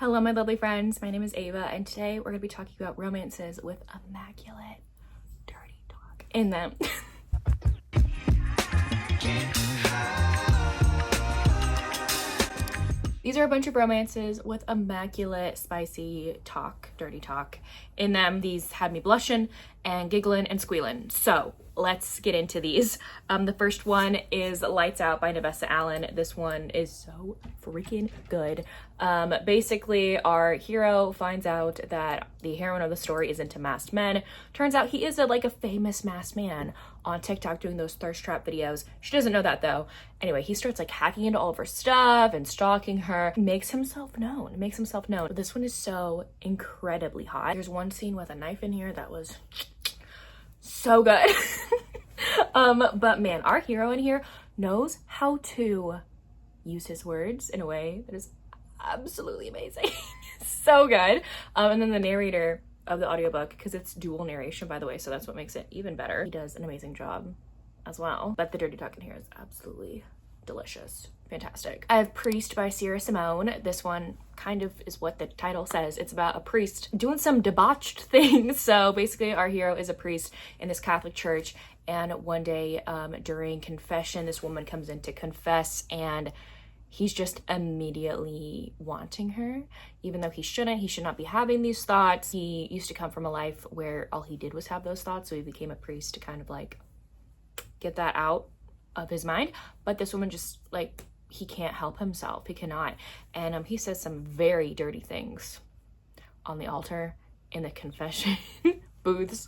Hello, my lovely friends. My name is Ava, and today we're going to be talking about romances with immaculate dirty talk in them. These are a bunch of romances with immaculate, spicy talk, dirty talk in them. These had me blushing and giggling and squealing. So let's get into these. The first one is Lights Out by Nevessa Allen. This one is so freaking good. Basically, our hero finds out that the heroine of the story is into masked men. Turns out he is a famous masked man on TikTok doing those thirst trap videos. She doesn't know that though. Anyway, he starts hacking into all of her stuff and stalking her. Makes himself known. This one is so incredibly hot. There's one scene with a knife in here that was so good. But man, our hero in here knows how to use his words in a way that is absolutely amazing. So good. And then the narrator of the audiobook, because it's dual narration, by the way, so that's what makes it even better. He does an amazing job as well. But the dirty talk in here is absolutely delicious. Fantastic. I have Priest by Sierra Simone. This one kind of is what the title says. It's about a priest doing some debauched things. So basically our hero is a priest in this Catholic church, and one day during confession, this woman comes in to confess, and he's just immediately wanting her, even though he shouldn't. He should not be having these thoughts. He used to come from a life where all he did was have those thoughts, so he became a priest to kind of get that out of his mind. But this woman just he can't help himself. He cannot. And he says some very dirty things on the altar in the confession booths.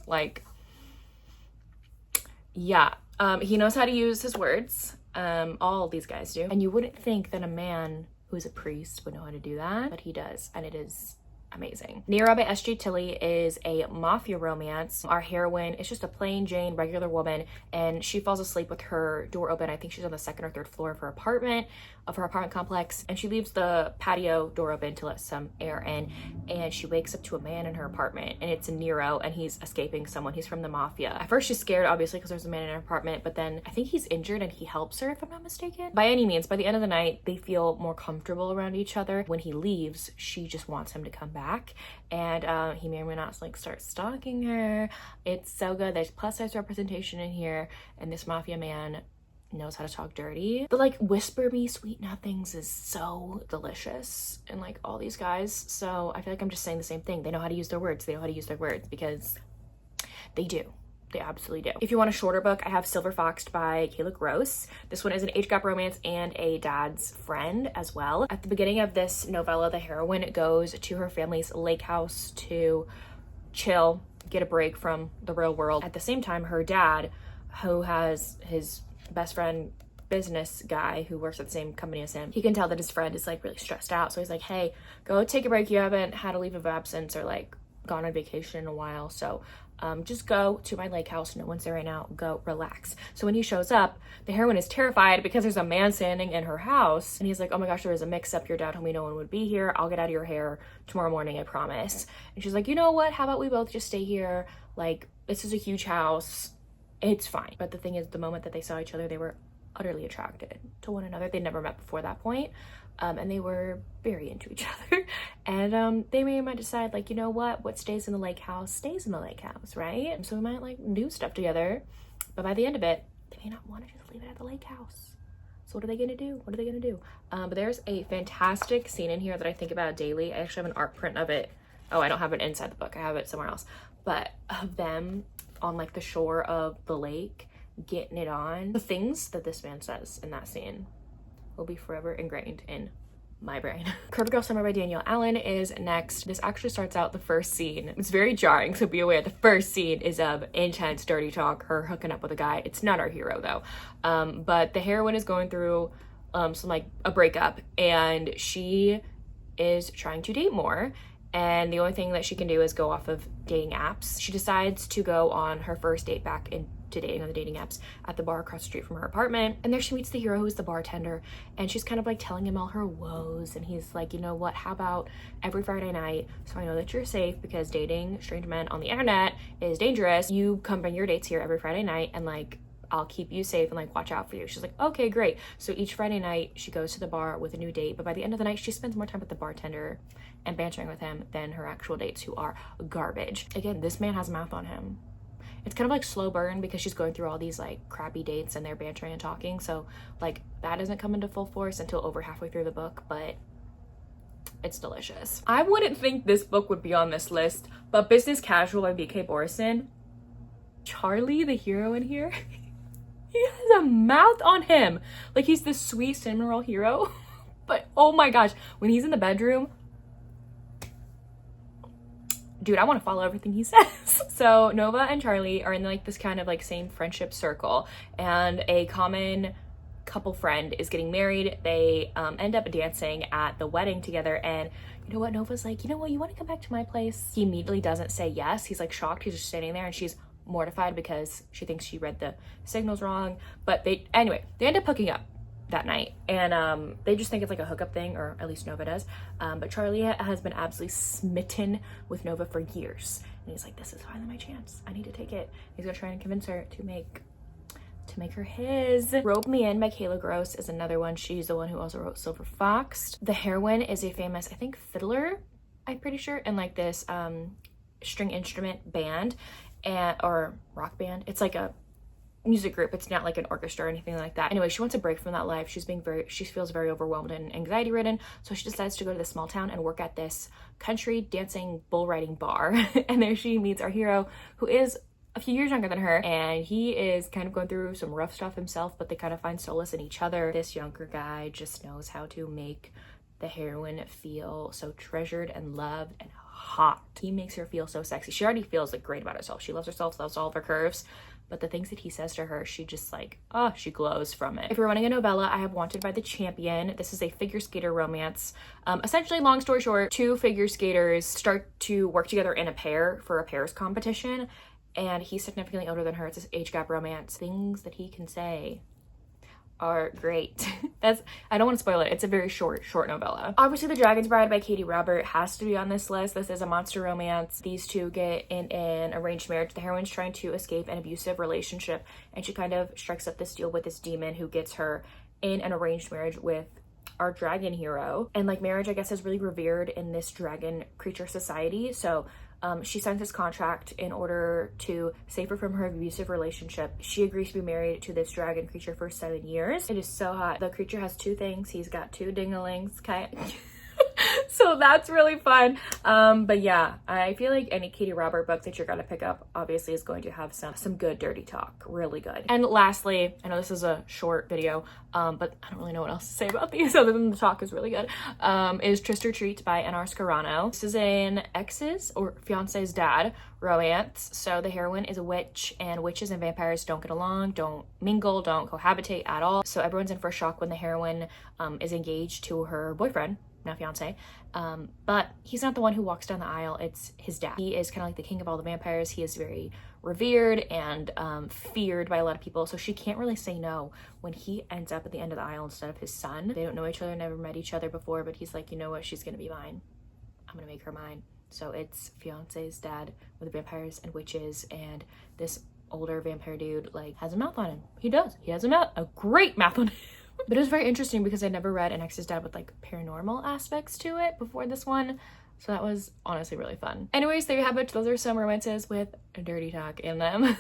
He knows how to use his words. All these guys do. And you wouldn't think that a man who's a priest would know how to do that, but he does, and it is amazing. Nero by S.J. Tilly is a mafia romance. Our heroine is just a plain Jane, regular woman, and she falls asleep with her door open. I think she's on the second or third floor of her apartment complex, and she leaves the patio door open to let some air in, and she wakes up to a man in her apartment, and it's Nero, and he's escaping someone. He's from the mafia. At first she's scared, obviously, because there's a man in her apartment, but then I think he's injured and he helps her, if I'm not mistaken. By any means, by the end of the night, they feel more comfortable around each other. When he leaves, she just wants him to come back, and he may or may not start stalking her. It's so good. There's plus size representation in here, and this mafia man knows how to talk dirty. The whisper me sweet nothings is so delicious in all these guys. So I feel I'm just saying the same thing. They know how to use their words. They know how to use their words because they do. They absolutely do. If you want a shorter book, I have Silver Foxed by Kayla Gross. This one is an age gap romance and a dad's friend as well. At the beginning of this novella, the heroine goes to her family's lake house to chill, get a break from the real world. At the same time, her dad, who has his best friend business guy who works at the same company as him, he can tell that his friend is really stressed out. So he's like, hey, go take a break. You haven't had a leave of absence or gone on vacation in a while. So just go to my lake house. No one's there right now. Go relax. So when he shows up, the heroine is terrified because there's a man standing in her house, and he's like, oh my gosh, there was a mix-up. Your dad told me no one would be here. I'll get out of your hair tomorrow morning, I promise. And she's like, you know what? How about we both just stay here? This is a huge house. It's fine. But the thing is, the moment that they saw each other, they were utterly attracted to one another. They'd never met before that point. And they were very into each other. And they may or might decide, you know what stays in the lake house stays in the lake house, right? And so we might do stuff together. But by the end of it, they may not want to just leave it at the lake house. So what are they gonna do? But there's a fantastic scene in here that I think about daily. I actually have an art print of it. Oh, I don't have it inside the book. I have it somewhere else. But of them on the shore of the lake, getting it on. The things that this man says in that scene will be forever ingrained in my brain. Curvy Girl Summer by Danielle Allen is next. This actually starts out the first scene. It's very jarring, so be aware. The first scene is of intense dirty talk, her hooking up with a guy. It's not our hero though. But the heroine is going through a breakup, and she is trying to date more. And the only thing that she can do is go off of dating apps. She decides to go on her first date back into dating on the dating apps at the bar across the street from her apartment. And there she meets the hero, who's the bartender. And she's kind of telling him all her woes. And he's like, you know what, how about every Friday night, so I know that you're safe, because dating strange men on the internet is dangerous. You come bring your dates here every Friday night, and I'll keep you safe and watch out for you. She's like, okay, great. So each Friday night she goes to the bar with a new date, but by the end of the night she spends more time with the bartender and bantering with him than her actual dates, who are garbage. Again, this man has a mouth on him. It's kind of like slow burn because she's going through all these like crappy dates and they're bantering and talking. So like that doesn't come into full force until over halfway through the book, but it's delicious. I wouldn't think this book would be on this list, but Business Casual by B.K. Borison. Charlie, the hero in here, he has a mouth on him. Like he's the sweet cinnamon roll hero. But oh my gosh, when he's in the bedroom, dude, I want to follow everything he says. So Nova and Charlie are in like this kind of like same friendship circle, and a common couple friend is getting married. They end up dancing at the wedding together, and you know what, Nova's like, you know what, you want to come back to my place? He immediately doesn't say yes. He's like shocked. He's just standing there, and she's mortified because she thinks she read the signals wrong. But they end up hooking up that night, and they just think it's like a hookup thing, or at least Nova does. But Charlie has been absolutely smitten with Nova for years, and he's like, this is finally my chance. I need to take it. He's gonna try and convince her to make her his. Rope Me In by Kayla Gross is another one. She's the one who also wrote Silver Fox. The heroine is a famous, I think, fiddler, I'm pretty sure, in like this string instrument band or rock band. It's like a music group. It's not like an orchestra or anything like that. Anyway, she wants a break from that life. She feels very overwhelmed and anxiety ridden, so she decides to go to this small town and work at this country dancing bull riding bar. And there she meets our hero, who is a few years younger than her, and he is kind of going through some rough stuff himself, but they kind of find solace in each other. This younger guy just knows how to make the heroine feel so treasured and loved and hot. He makes her feel so sexy. She already feels like great about herself. She loves herself, loves all of her curves, but the things that he says to her, she just like, oh, she glows from it. If you're running a novella, I have Wanted by the Champion. This is a figure skater romance. Essentially, long story short, two figure skaters start to work together in a pair for a pairs competition, and he's significantly older than her. It's this age gap romance. Things that he can say are great. I don't want to spoil it. It's a very short novella. Obviously, The Dragon's Bride by Katie Robert has to be on this list. This is a monster romance. These two get in an arranged marriage. The heroine's trying to escape an abusive relationship, and she kind of strikes up this deal with this demon who gets her in an arranged marriage with our dragon hero. And like marriage, I guess, is really revered in this dragon creature society. So she signs this contract in order to save her from her abusive relationship. She agrees to be married to this dragon creature for 7 years. It is so hot. The creature has two things. He's got two ding-a-lings. So that's really fun. But yeah, I feel like any Katie Robert book that you're gonna pick up obviously is going to have some good dirty talk, really good. And lastly, I know this is a short video, but I don't really know what else to say about these other than the talk is really good, is Tryst or Treat by N.R. Scarano. This is an ex's or fiance's dad romance. So the heroine is a witch, and witches and vampires don't get along, don't mingle, don't cohabitate at all. So everyone's in for a shock when the heroine is engaged to her boyfriend, now fiance, but he's not the one who walks down the aisle. It's his dad. He is kind of like the king of all the vampires. He is very revered and feared by a lot of people, so she can't really say no when he ends up at the end of the aisle instead of his son. They don't know each other, never met each other before, but he's like, you know what, she's gonna be mine. I'm gonna make her mine. So it's fiance's dad with vampires and witches, and this older vampire dude like has a mouth on him. He does. He has a great mouth on him. But it was very interesting because I never read an ex's dad with like paranormal aspects to it before this one. So that was honestly really fun. Anyways, there you have it. Those are some romances with dirty talk in them.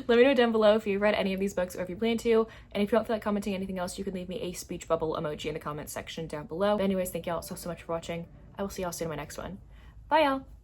Let me know down below if you've read any of these books or if you plan to. And if you don't feel like commenting anything else, you can leave me a speech bubble emoji in the comments section down below. But anyways, thank y'all so much for watching. I will see y'all soon in my next one. Bye y'all.